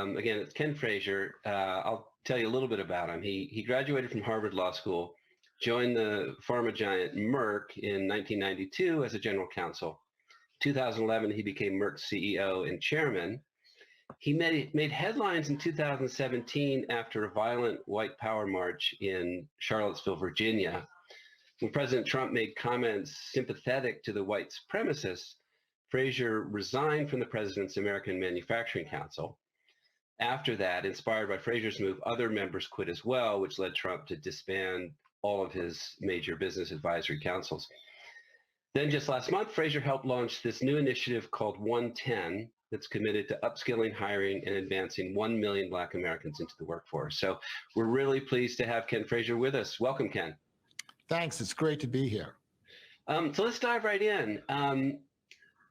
Again, it's Ken Frazier. I'll tell you a little bit about him. He graduated from Harvard Law School, joined the pharma giant Merck in 1992 as a general counsel. 2011, he became Merck's CEO and chairman. He made headlines in 2017 after a violent white power march in Charlottesville, Virginia. When President Trump made comments sympathetic to the white supremacists, Frazier resigned from the president's American Manufacturing Council. After that, inspired by Frazier's move, other members quit as well, which led Trump to disband all of his major business advisory councils. Then just last month, Frazier helped launch this new initiative called 110 that's committed to upskilling, hiring, and advancing 1 million Black Americans into the workforce. So we're really pleased to have Ken Frazier with us. Welcome, Ken. Thanks. It's great to be here. So let's dive right in.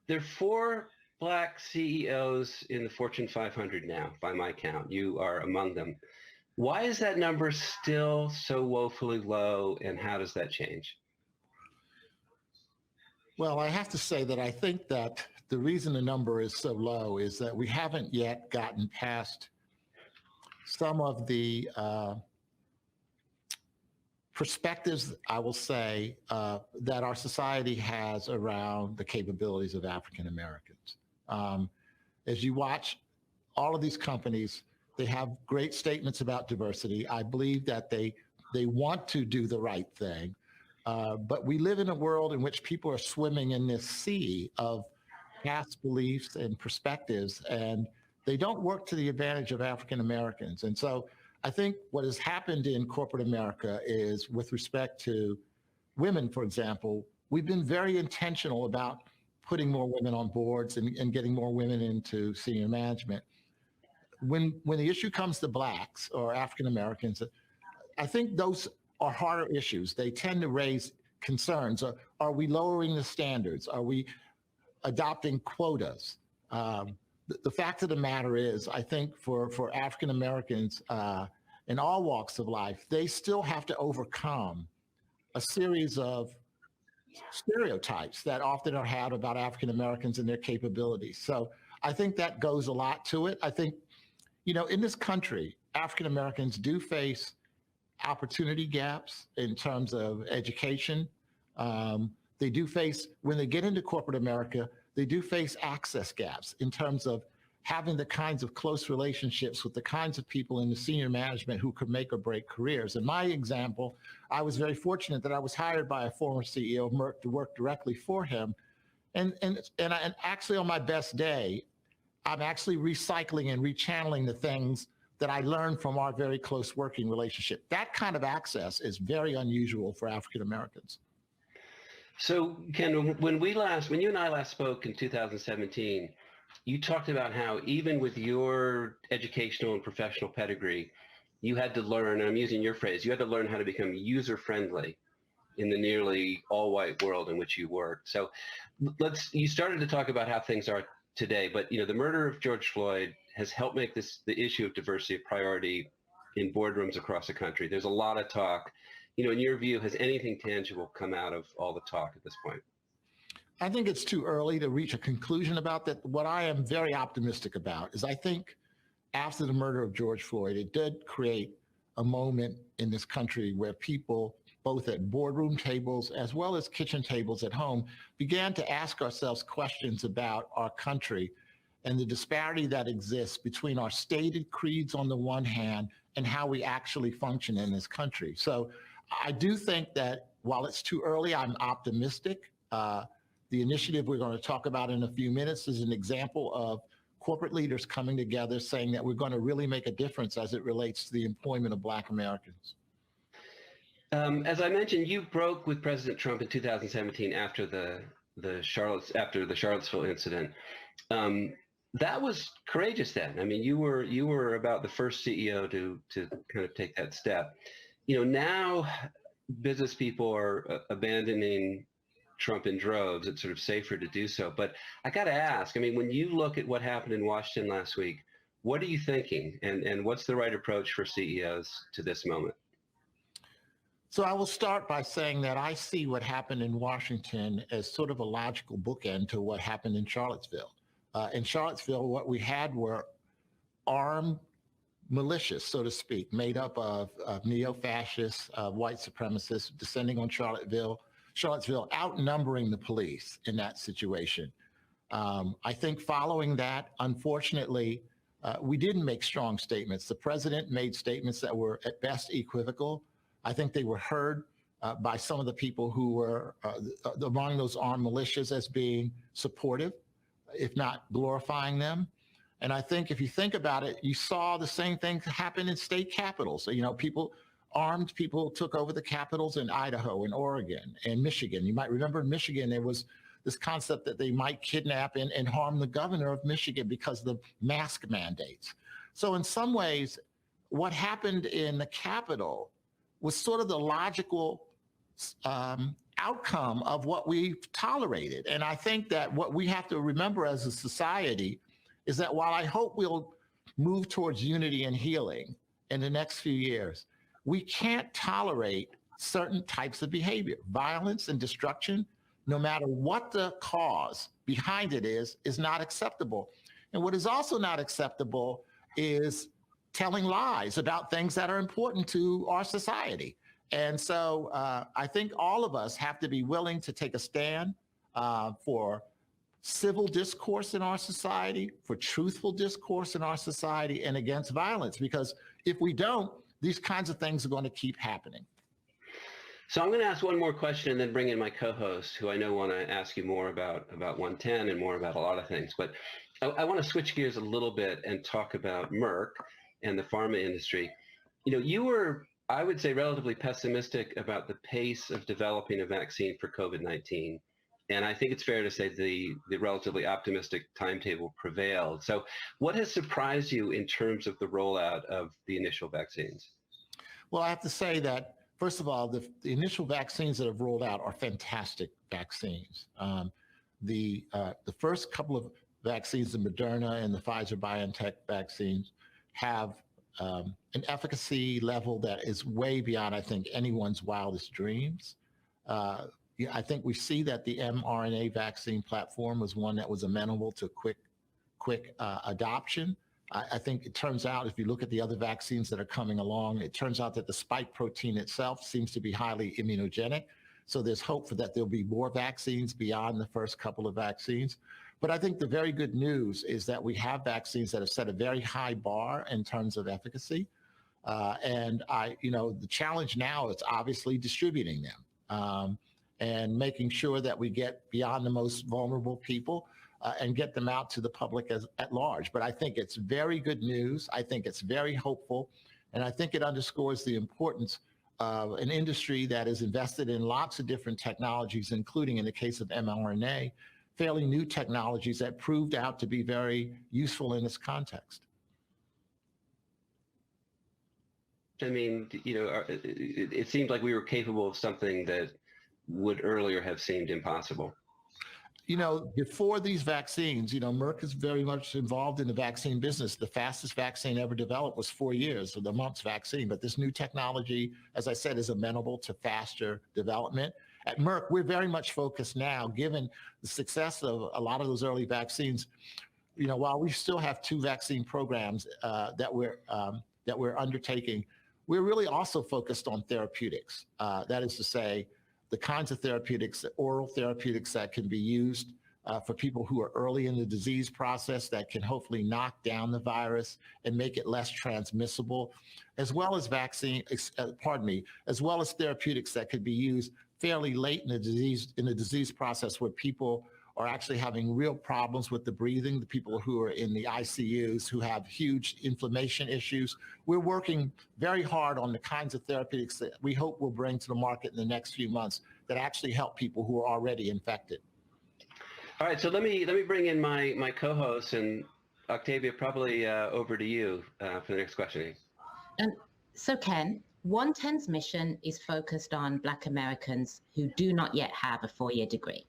There are 4 Black CEOs in the Fortune 500 now, by my count. You are among them. Why is that number still so woefully low, and how does that change? Well, I have to say that I think that the reason the number is so low is that we haven't yet gotten past some of the perspectives, I will say, that our society has around the capabilities of African Americans. As you watch all of these companies, they have great statements about diversity. I believe that they want to do the right thing. But we live in a world in which people are swimming in this sea of past beliefs and perspectives, and they don't work to the advantage of African Americans. And so I think what has happened in corporate America is, with respect to women, for example, we've been very intentional about putting more women on boards and getting more women into senior management. When the issue comes to Blacks or African Americans, I think those are harder issues. They tend to raise concerns. Are we lowering the standards? Are we adopting quotas? The fact of the matter is, I think for African Americans in all walks of life, they still have to overcome a series of stereotypes that often are had about African Americans and their capabilities. So I think that goes a lot to it. I think, in this country, African Americans do face opportunity gaps in terms of education. They do face, when they get into corporate America, they do face access gaps in terms of having the kinds of close relationships with the kinds of people in the senior management who could make or break careers. In my example, I was very fortunate that I was hired by a former CEO of Merck to work directly for him. And actually on my best day, I'm actually recycling and rechanneling the things that I learned from our very close working relationship. That kind of access is very unusual for African Americans. So, Ken, when you and I last spoke in 2017, you talked about how even with your educational and professional pedigree, you had to learn, and I'm using your phrase, you had to learn how to become user-friendly in the nearly all-white world in which you worked. So you started to talk about how things are today, but the murder of George Floyd has helped make the issue of diversity a priority in boardrooms across the country. There's a lot of talk. In your view, has anything tangible come out of all the talk at this point? I think it's too early to reach a conclusion about that. What I am very optimistic about is I think after the murder of George Floyd, it did create a moment in this country where people, both at boardroom tables as well as kitchen tables at home, began to ask ourselves questions about our country and the disparity that exists between our stated creeds on the one hand and how we actually function in this country. So I do think that while it's too early, I'm optimistic. The initiative we're going to talk about in a few minutes is an example of corporate leaders coming together saying that we're going to really make a difference as it relates to the employment of Black Americans. As I mentioned, you broke with President Trump in 2017 after the Charlottesville incident. That was courageous then. I mean, you were about the first CEO to kind of take that step. Now business people are abandoning Trump in droves. It's sort of safer to do so. But I got to ask, I mean, when you look at what happened in Washington last week, what are you thinking? And what's the right approach for CEOs to this moment? So I will start by saying that I see what happened in Washington as sort of a logical bookend to what happened in Charlottesville. In Charlottesville, what we had were armed militias, so to speak, made up of neo-fascists, white supremacists descending on Charlottesville, outnumbering the police in that situation. I think following that, unfortunately, we didn't make strong statements. The president made statements that were at best equivocal. I think they were heard by some of the people who were among those armed militias as being supportive, if not glorifying them. And I think if you think about it, you saw the same thing happen in state capitals. You know, armed people took over the capitals in Idaho and Oregon and Michigan. You might remember in Michigan, there was this concept that they might kidnap and harm the governor of Michigan because of the mask mandates. So in some ways, what happened in the Capitol was sort of the logical outcome of what we've tolerated. And I think that what we have to remember as a society is that while I hope we'll move towards unity and healing in the next few years, we can't tolerate certain types of behavior. Violence and destruction, no matter what the cause behind it is not acceptable. And what is also not acceptable is telling lies about things that are important to our society. And so I think all of us have to be willing to take a stand for civil discourse in our society, for truthful discourse in our society, and against violence. Because if we don't, these kinds of things are going to keep happening. So I'm going to ask one more question and then bring in my co-host, who I know want to ask you more about 110 and more about a lot of things. But I want to switch gears a little bit and talk about Merck and the pharma industry. You know, you were, I would say, relatively pessimistic about the pace of developing a vaccine for COVID-19. And I think it's fair to say the relatively optimistic timetable prevailed. So what has surprised you in terms of the rollout of the initial vaccines? Well, I have to say that, first of all, the initial vaccines that have rolled out are fantastic vaccines. The first couple of vaccines, the Moderna and the Pfizer-BioNTech vaccines, have an efficacy level that is way beyond, I think, anyone's wildest dreams. I think we see that the mRNA vaccine platform was one that was amenable to quick adoption. I think it turns out, if you look at the other vaccines that are coming along, it turns out that the spike protein itself seems to be highly immunogenic. So there's hope for that there'll be more vaccines beyond the first couple of vaccines. But I think the very good news is that we have vaccines that have set a very high bar in terms of efficacy. And the challenge now is obviously distributing them. And making sure that we get beyond the most vulnerable people and get them out to the public at large. But I think it's very good news. I think it's very hopeful. And I think it underscores the importance of an industry that is invested in lots of different technologies, including in the case of mRNA, fairly new technologies that proved out to be very useful in this context. I mean, it seemed like we were capable of something that would earlier have seemed impossible. Before these vaccines, Merck is very much involved in the vaccine business. The fastest vaccine ever developed was 4 years, so the mumps vaccine. But this new technology, as I said, is amenable to faster development. At Merck, we're very much focused now, given the success of a lot of those early vaccines. While we still have 2 vaccine programs that we're undertaking, we're really also focused on therapeutics. That is to say, the kinds of therapeutics, oral therapeutics that can be used for people who are early in the disease process that can hopefully knock down the virus and make it less transmissible, as well as as well as therapeutics that could be used fairly late in the disease process where people are actually having real problems with the breathing, the people who are in the ICUs who have huge inflammation issues. We're working very hard on the kinds of therapeutics that we hope will bring to the market in the next few months that actually help people who are already infected. All right, so let me bring in my co-host, and Octavia, probably over to you for the next question. So Ken, 110's mission is focused on Black Americans who do not yet have a 4-year degree.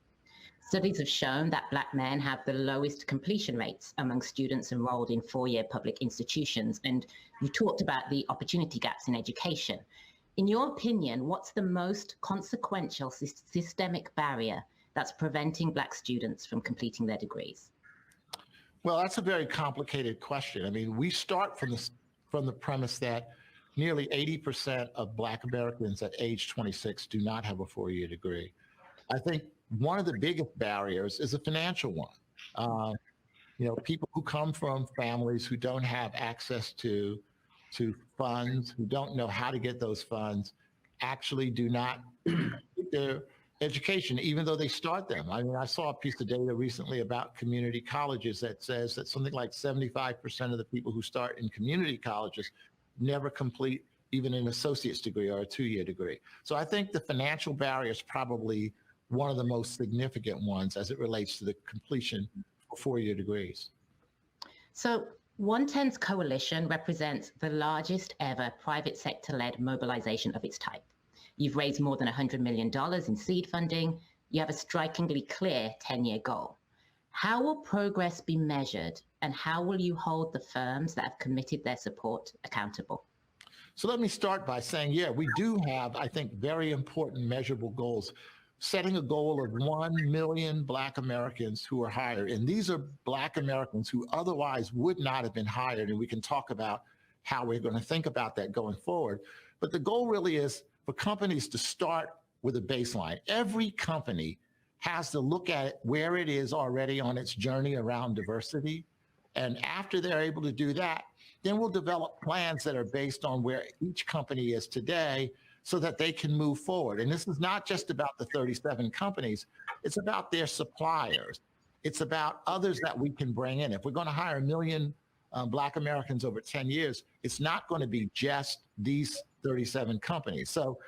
Studies have shown that Black men have the lowest completion rates among students enrolled in 4-year public institutions. And you talked about the opportunity gaps in education. In your opinion, what's the most consequential systemic barrier that's preventing Black students from completing their degrees? Well, that's a very complicated question. I mean, we start from the premise that nearly 80% of Black Americans at age 26 do not have a four-year degree. I think one of the biggest barriers is a financial one. People who come from families who don't have access to funds, who don't know how to get those funds, actually do not get their education, even though they start them. I mean, I saw a piece of data recently about community colleges that says that something like 75% of the people who start in community colleges never complete even an associate's degree or a two-year degree. So I think the financial barrier is probably one of the most significant ones as it relates to the completion of four-year degrees. So 110's coalition represents the largest ever private sector-led mobilization of its type. You've raised more than $100 million in seed funding. You have a strikingly clear 10-year goal. How will progress be measured, and how will you hold the firms that have committed their support accountable? So let me start by saying, yeah, we do have, I think, very important measurable goals. Setting a goal of 1 million Black Americans who are hired. And these are Black Americans who otherwise would not have been hired. And we can talk about how we're going to think about that going forward. But the goal really is for companies to start with a baseline. Every company has to look at where it is already on its journey around diversity. And after they're able to do that, then we'll develop plans that are based on where each company is today so that they can move forward. And this is not just about the 37 companies, it's about their suppliers. It's about others that we can bring in. If we're going to hire 1 million Black Americans over 10 years, it's not going to be just these 37 companies. So,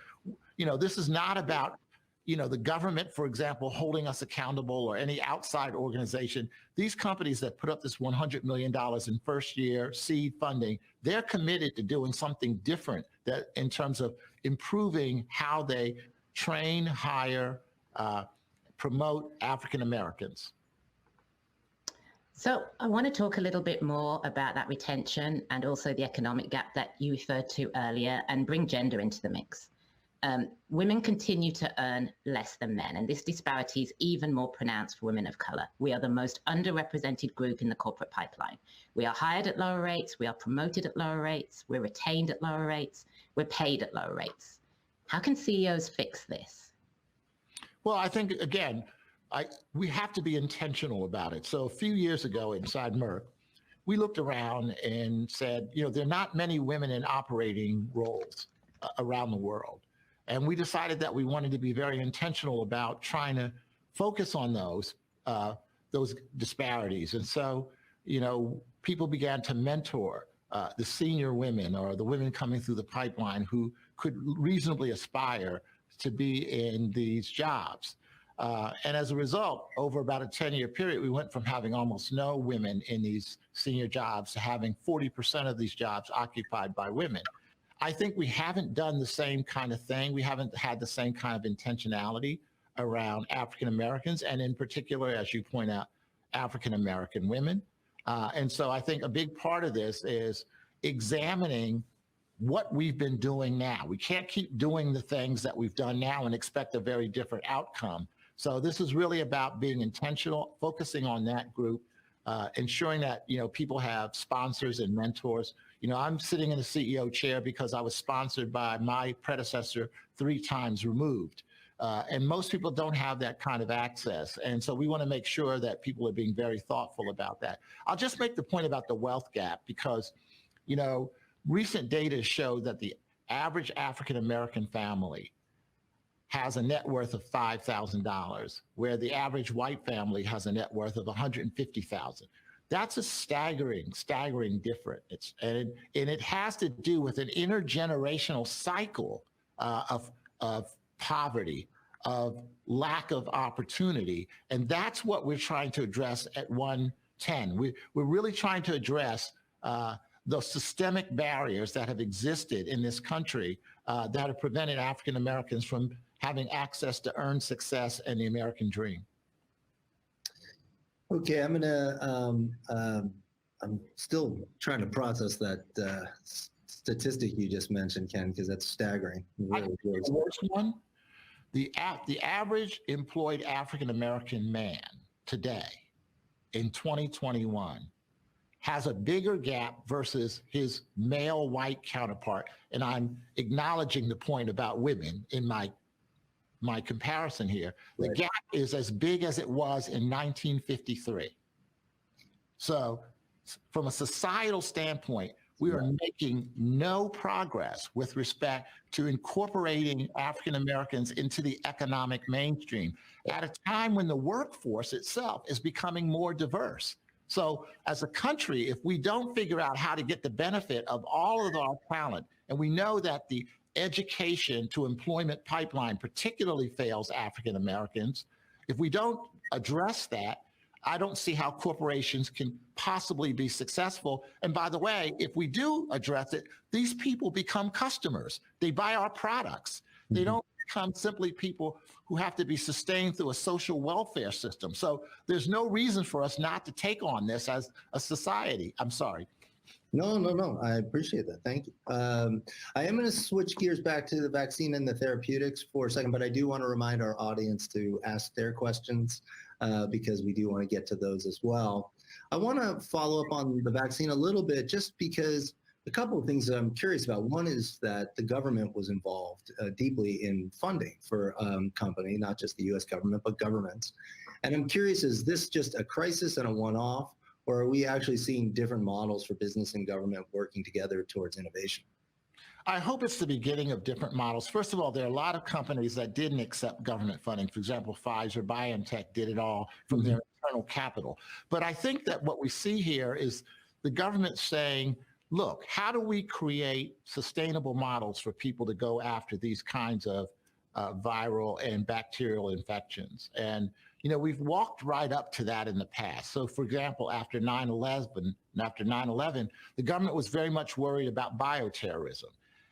this is not about, the government, for example, holding us accountable or any outside organization. These companies that put up this $100 million in first year seed funding, they're committed to doing something different that in terms of improving how they train, hire, promote African Americans. So I want to talk a little bit more about that retention and also the economic gap that you referred to earlier, and bring gender into the mix. Women continue to earn less than men, and this disparity is even more pronounced for women of color. We are the most underrepresented group in the corporate pipeline. We are hired at lower rates, we are promoted at lower rates, we're retained at lower rates, we're paid at lower rates. How can CEOs fix this? Well, I think, again, we have to be intentional about it. So a few years ago inside Merck, we looked around and said, there are not many women in operating roles around the world. And we decided that we wanted to be very intentional about trying to focus on those disparities. And so, people began to mentor the senior women or the women coming through the pipeline who could reasonably aspire to be in these jobs. And as a result, over about a 10-year period, we went from having almost no women in these senior jobs to having 40% of these jobs occupied by women. I think we haven't done the same kind of thing. We haven't had the same kind of intentionality around African Americans, and in particular, as you point out, African American women. And so I think a big part of this is examining what we've been doing now. We can't keep doing the things that we've done now and expect a very different outcome. So this is really about being intentional, focusing on that group, ensuring that, people have sponsors and mentors. I'm sitting in the CEO chair because I was sponsored by my predecessor 3 times removed. And most people don't have that kind of access. And so we want to make sure that people are being very thoughtful about that. I'll just make the point about the wealth gap because, recent data show that the average African-American family has a net worth of $5,000, where the average white family has a net worth of $150,000. That's a staggering difference. And it has to do with an intergenerational cycle of poverty, of lack of opportunity. And that's what we're trying to address at 110. We're really trying to address the systemic barriers that have existed in this country that have prevented African Americans from having access to earned success and the American dream. Okay, I'm still trying to process that statistic you just mentioned, Ken, because that's staggering. Really, the worst one, the average employed African American man today in 2021 has a bigger gap versus his male white counterpart, and I'm acknowledging the point about women in my comparison here, the gap is as big as it was in 1953. So from a societal standpoint, we are making no progress with respect to incorporating African Americans into the economic mainstream at a time when the workforce itself is becoming more diverse. So as a country, if we don't figure out how to get the benefit of all of our talent, and we know that the education to employment pipeline particularly fails African Americans, if we don't address that, I don't see how corporations can possibly be successful. And by the way, if we do address it, these people become customers. They buy our products. They don't become simply people who have to be sustained through a social welfare system. So there's no reason for us not to take on this as a society. I'm sorry. No. I appreciate that. Thank you. I am going to switch gears back to the vaccine and the therapeutics for a second, but I do want to remind our audience to ask their questions because we do want to get to those as well. I want to follow up on the vaccine a little bit just because a couple of things that I'm curious about. One is that the government was involved deeply in funding for company, not just the U.S. government, but governments. And I'm curious, is this just a crisis and a one-off? Or are we actually seeing different models for business and government working together towards innovation? I hope it's the beginning of different models. First of all, there are a lot of companies that didn't accept government funding. For example, Pfizer, BioNTech did it all from their internal capital. But I think that what we see here is the government saying, look, how do we create sustainable models for people to go after these kinds of viral and bacterial infections? And we've walked right up to that in the past. So, for example, after 9/11, the government was very much worried about bioterrorism.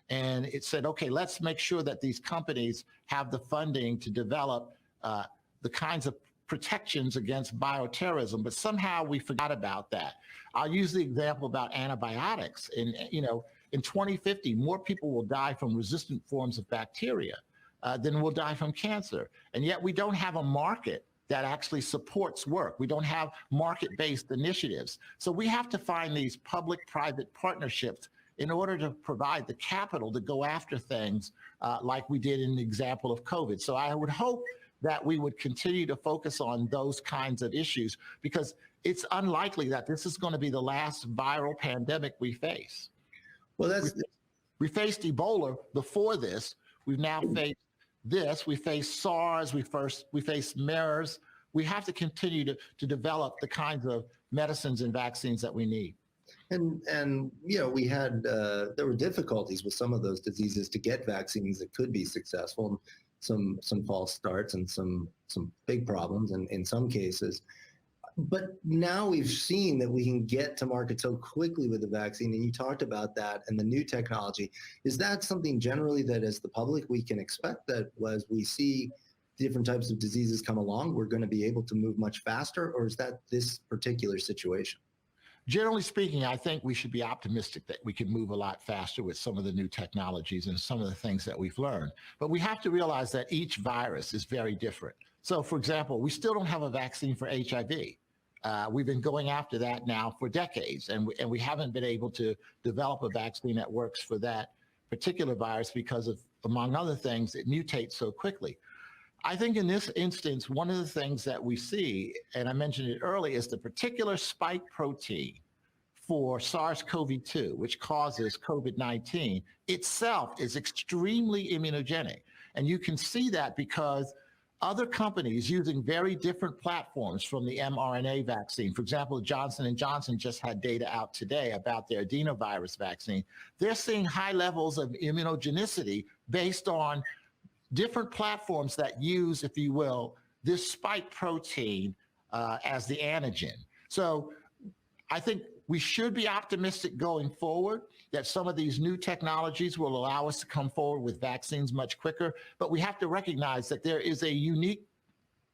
And it said, okay, let's make sure that these companies have the funding to develop the kinds of protections against bioterrorism. But somehow we forgot about that. I'll use the example about antibiotics. In 2050, more people will die from resistant forms of bacteria than will die from cancer. And yet we don't have a market that actually supports work. We don't have market-based initiatives. So we have to find these public-private partnerships in order to provide the capital to go after things like we did in the example of COVID. So I would hope that we would continue to focus on those kinds of issues because it's unlikely that this is going to be the last viral pandemic we face. Well, we faced Ebola before this. We've now faced this. We faced SARS. We faced MERS. We have to continue to develop the kinds of medicines and vaccines that we need. And we had there were difficulties with some of those diseases to get vaccines that could be successful. Some false starts and some big problems in some cases. But now we've seen that we can get to market so quickly with the vaccine, and you talked about that and the new technology. Is that something generally that as the public we can expect that as we see different types of diseases come along, we're going to be able to move much faster, or is that this particular situation? Generally speaking, I think we should be optimistic that we can move a lot faster with some of the new technologies and some of the things that we've learned. But we have to realize that each virus is very different. So, for example, we still don't have a vaccine for HIV. We've been going after that now for decades, and we haven't been able to develop a vaccine that works for that particular virus because of, among other things, it mutates so quickly. I think in this instance, one of the things that we see, and I mentioned it earlier, is the particular spike protein for SARS-CoV-2, which causes COVID-19, itself is extremely immunogenic. And you can see that because other companies using very different platforms from the mRNA vaccine, for example, Johnson & Johnson just had data out today about their adenovirus vaccine. They're seeing high levels of immunogenicity based on different platforms that use, if you will, this spike protein as the antigen. So I think we should be optimistic going forward that some of these new technologies will allow us to come forward with vaccines much quicker, but we have to recognize that there is a unique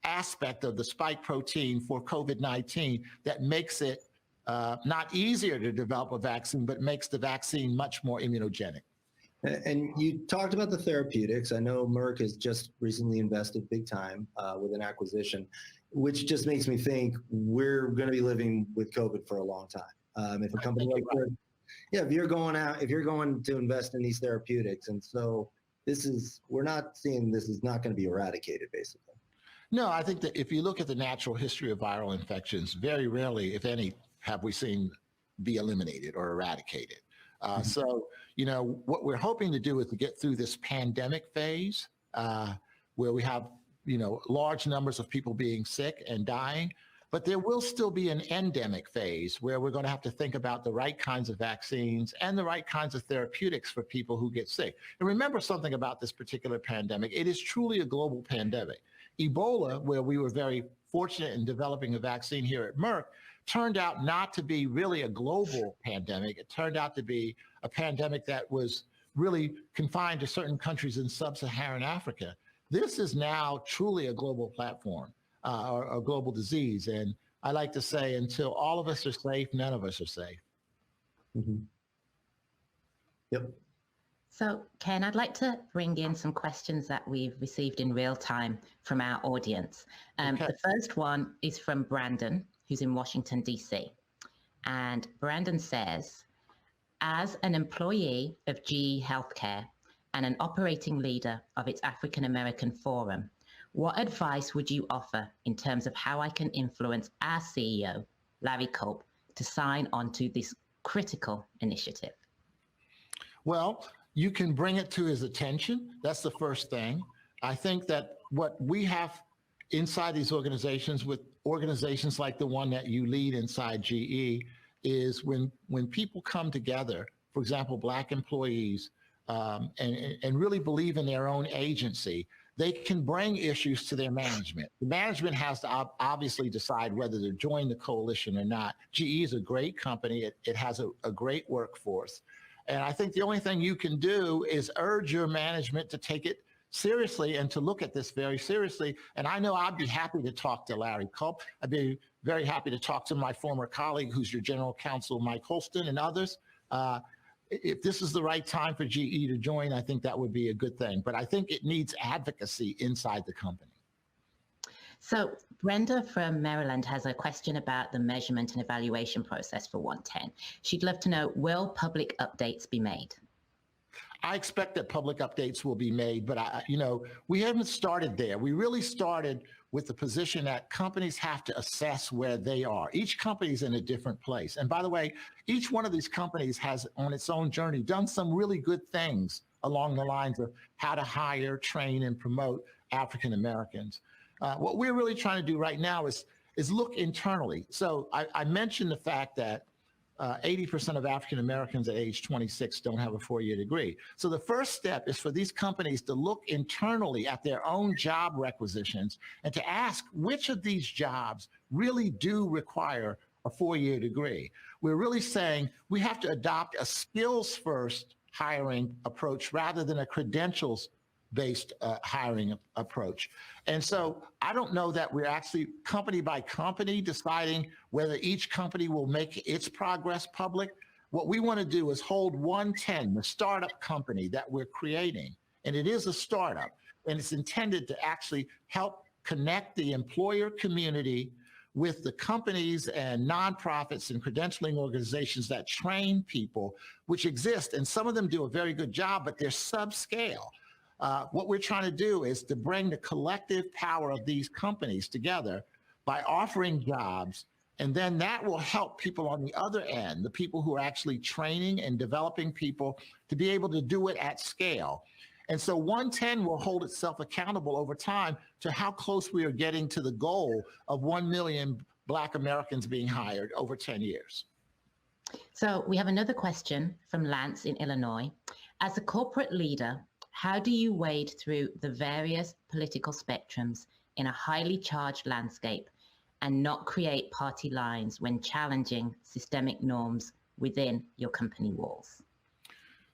aspect of the spike protein for COVID-19 that makes it not easier to develop a vaccine, but makes the vaccine much more immunogenic. And you talked about the therapeutics. I know Merck has just recently invested big time with an acquisition which just makes me think we're going to be living with COVID for a long time. If a company like yours, yeah, if you're going to invest in these therapeutics, and so we're not seeing this is not going to be eradicated, basically. No, I think that if you look at the natural history of viral infections, very rarely, if any, have we seen be eliminated or eradicated. So, what we're hoping to do is to get through this pandemic phase where we have, large numbers of people being sick and dying, but there will still be an endemic phase where we're going to have to think about the right kinds of vaccines and the right kinds of therapeutics for people who get sick. And remember something about this particular pandemic. It is truly a global pandemic. Ebola, where we were very fortunate in developing a vaccine here at Merck, turned out not to be really a global pandemic. It turned out to be a pandemic that was really confined to certain countries in sub-Saharan Africa. This is now truly a global platform or a global disease. And I like to say, until all of us are safe, none of us are safe. Mm-hmm. Yep. So, Ken, I'd like to bring in some questions that we've received in real time from our audience. Okay. The first one is from Brandon, who's in Washington, D.C. And Brandon says, as an employee of GE Healthcare and an operating leader of its African American Forum, what advice would you offer in terms of how I can influence our CEO, Larry Culp, to sign on to this critical initiative? Well, you can bring it to his attention. That's the first thing. I think that what we have inside these organizations, with organizations like the one that you lead inside GE, is when people come together, for example, Black employees, and really believe in their own agency, they can bring issues to their management. The management has to obviously decide whether to join the coalition or not. GE is a great company. It has a great workforce. And I think the only thing you can do is urge your management to take it seriously and to look at this very seriously. And I know I'd be happy to talk to Larry Culp. I'd be very happy to talk to my former colleague, who's your general counsel, Mike Holston, and others. If this is the right time for GE to join, I think that would be a good thing. But I think it needs advocacy inside the company. So Brenda from Maryland has a question about the measurement and evaluation process for 110. She'd love to know, will public updates be made? I expect that public updates will be made, but we haven't started there. We really started with the position that companies have to assess where they are. Each company is in a different place. And by the way, each one of these companies has, on its own journey, done some really good things along the lines of how to hire, train, and promote African Americans. What we're really trying to do right now is look internally. So I mentioned the fact that 80% of African Americans at age 26 don't have a four-year degree. So the first step is for these companies to look internally at their own job requisitions and to ask which of these jobs really do require a four-year degree. We're really saying we have to adopt a skills-first hiring approach rather than a credentials-based hiring approach. And so I don't know that we're actually company by company deciding whether each company will make its progress public. What we want to do is hold 110, the startup company that we're creating, and it is a startup, and it's intended to actually help connect the employer community with the companies and nonprofits and credentialing organizations that train people, which exist, and some of them do a very good job, but they're subscale. What we're trying to do is to bring the collective power of these companies together by offering jobs, and then that will help people on the other end, the people who are actually training and developing people to be able to do it at scale. And so 110 will hold itself accountable over time to how close we are getting to the goal of 1 million Black Americans being hired over 10 years. So we have another question from Lance in Illinois. As a corporate leader, how do you wade through the various political spectrums in a highly charged landscape and not create party lines when challenging systemic norms within your company walls?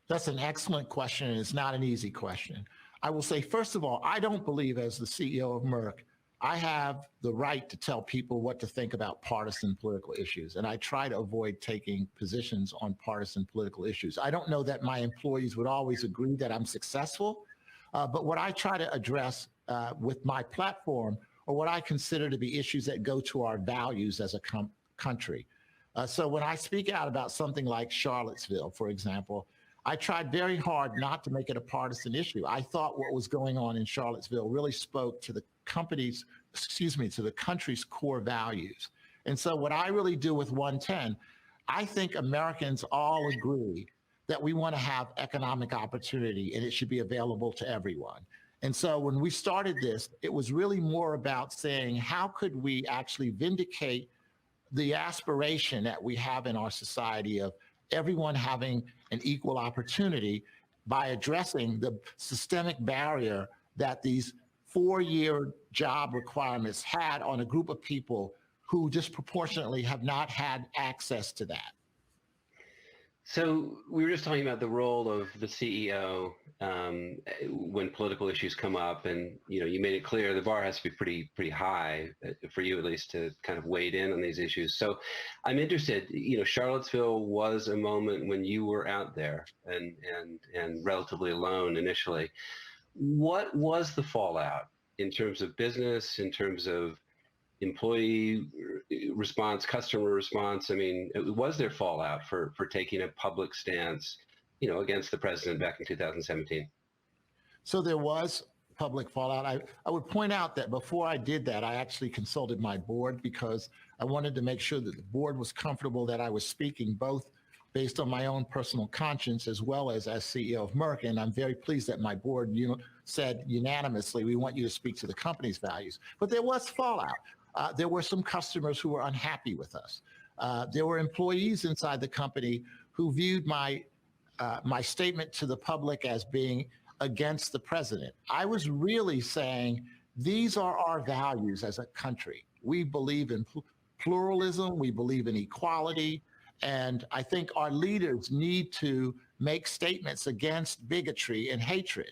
That's an excellent question, and it's not an easy question. I will say, first of all, I don't believe, as the CEO of Merck, I have the right to tell people what to think about partisan political issues, and I try to avoid taking positions on partisan political issues. I don't know that my employees would always agree that I'm successful, but what I try to address with my platform or what I consider to be issues that go to our values as a country. So when I speak out about something like Charlottesville, for example, I tried very hard not to make it a partisan issue. I thought what was going on in Charlottesville really spoke to the to the country's core values. And so what I really do with 110, I think Americans all agree that we want to have economic opportunity and it should be available to everyone. And so when we started this, it was really more about saying, how could we actually vindicate the aspiration that we have in our society of everyone having an equal opportunity by addressing the systemic barrier that these 4-year job requirements had on a group of people who disproportionately have not had access to that. So we were just talking about the role of the CEO when political issues come up, and you made it clear the bar has to be pretty high for you at least to kind of wade in on these issues. So I'm interested. Charlottesville was a moment when you were out there and relatively alone initially. What was the fallout in terms of business, in terms of employee response, customer response? I mean, was there fallout for taking a public stance, against the president back in 2017? So there was public fallout. I would point out that before I did that, I actually consulted my board because I wanted to make sure that the board was comfortable that I was speaking both based on my own personal conscience as well as CEO of Merck. And I'm very pleased that my board said unanimously, we want you to speak to the company's values. But there was fallout. There were some customers who were unhappy with us. There were employees inside the company who viewed my statement to the public as being against the president. I was really saying, these are our values as a country. We believe in pluralism, we believe in equality, and I think our leaders need to make statements against bigotry and hatred.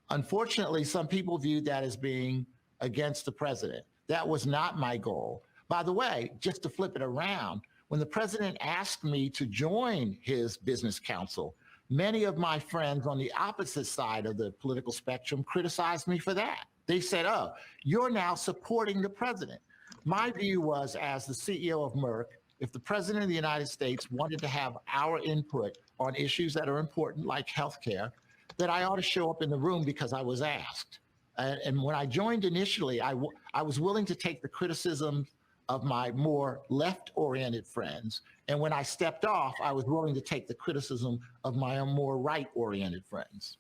Unfortunately, some people viewed that as being against the president. That was not my goal. By the way, just to flip it around, when the president asked me to join his business council, many of my friends on the opposite side of the political spectrum criticized me for that. They said, oh, you're now supporting the president. My view was, as the CEO of Merck, if the president of the United States wanted to have our input on issues that are important, like healthcare, that I ought to show up in the room because I was asked. And when I joined initially, I was willing to take the criticism of my more left-oriented friends. And when I stepped off, I was willing to take the criticism of my more right-oriented friends.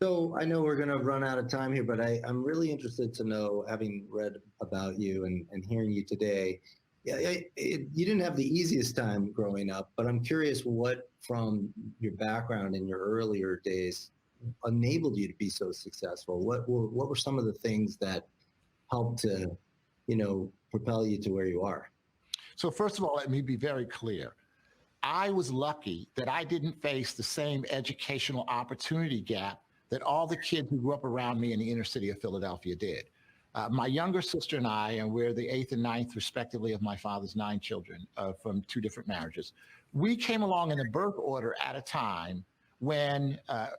So I know we're going to run out of time here, but I'm really interested to know, having read about you and hearing you today, you didn't have the easiest time growing up, but I'm curious what from your background in your earlier days enabled you to be so successful? What were some of the things that helped to, propel you to where you are? So first of all, let me be very clear. I was lucky that I didn't face the same educational opportunity gap that all the kids who grew up around me in the inner city of Philadelphia did. My younger sister and I, and we're the 8th and 9th respectively of my father's 9 children from 2 different marriages. We came along in the birth order at a time when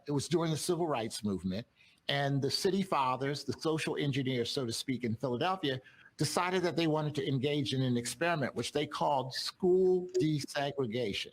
it was during the civil rights movement, and the city fathers, the social engineers, so to speak, in Philadelphia, decided that they wanted to engage in an experiment, which they called school desegregation.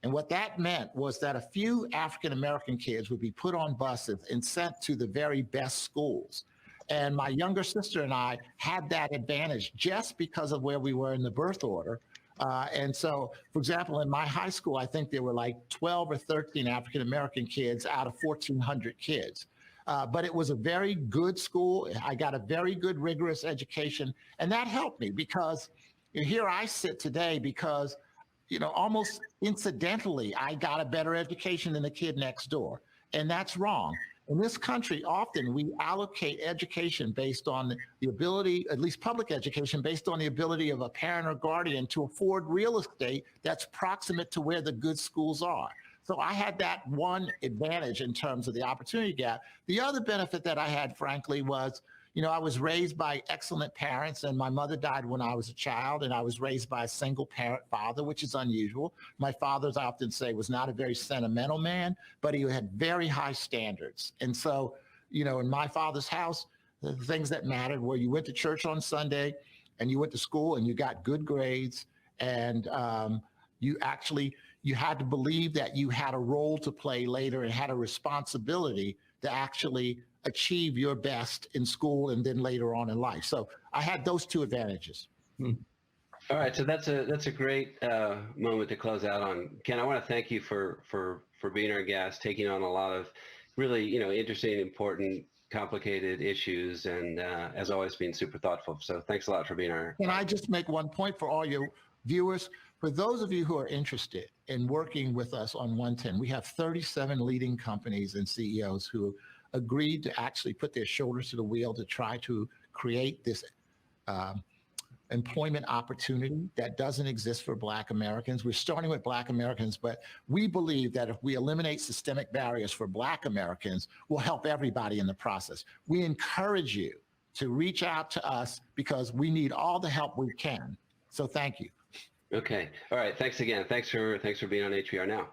And what that meant was that a few African-American kids would be put on buses and sent to the very best schools. And my younger sister and I had that advantage just because of where we were in the birth order. And so, for example, in my high school, I think there were like 12 or 13 African-American kids out of 1,400 kids. But it was a very good school. I got a very good, rigorous education. And that helped me because here I sit today because, almost incidentally, I got a better education than the kid next door. And that's wrong. In this country, often we allocate education based on the ability, at least public education, based on the ability of a parent or guardian to afford real estate that's proximate to where the good schools are. So I had that one advantage in terms of the opportunity gap. The other benefit that I had, frankly, was, I was raised by excellent parents, and my mother died when I was a child, and I was raised by a single parent father, which is unusual. My father, as I often say, was not a very sentimental man, but he had very high standards. And so, in my father's house, the things that mattered, where you went to church on Sunday and you went to school and you got good grades, and you had to believe that you had a role to play later and had a responsibility to actually achieve your best in school and then later on in life. So I had those two advantages. All right, so that's a great moment to close out on. Ken, I want to thank you for being our guest, taking on a lot of really interesting, important, complicated issues, and as always, being super thoughtful. So thanks a lot for being our. Can I just make one point for all your viewers? For those of you who are interested in working with us on 110, we have 37 leading companies and CEOs who agreed to actually put their shoulders to the wheel to try to create this employment opportunity that doesn't exist for Black Americans. We're starting with Black Americans, but we believe that if we eliminate systemic barriers for Black Americans, we'll help everybody in the process. We encourage you to reach out to us because we need all the help we can. So thank you. Okay. All right. Thanks again. Thanks for being on HBR Now.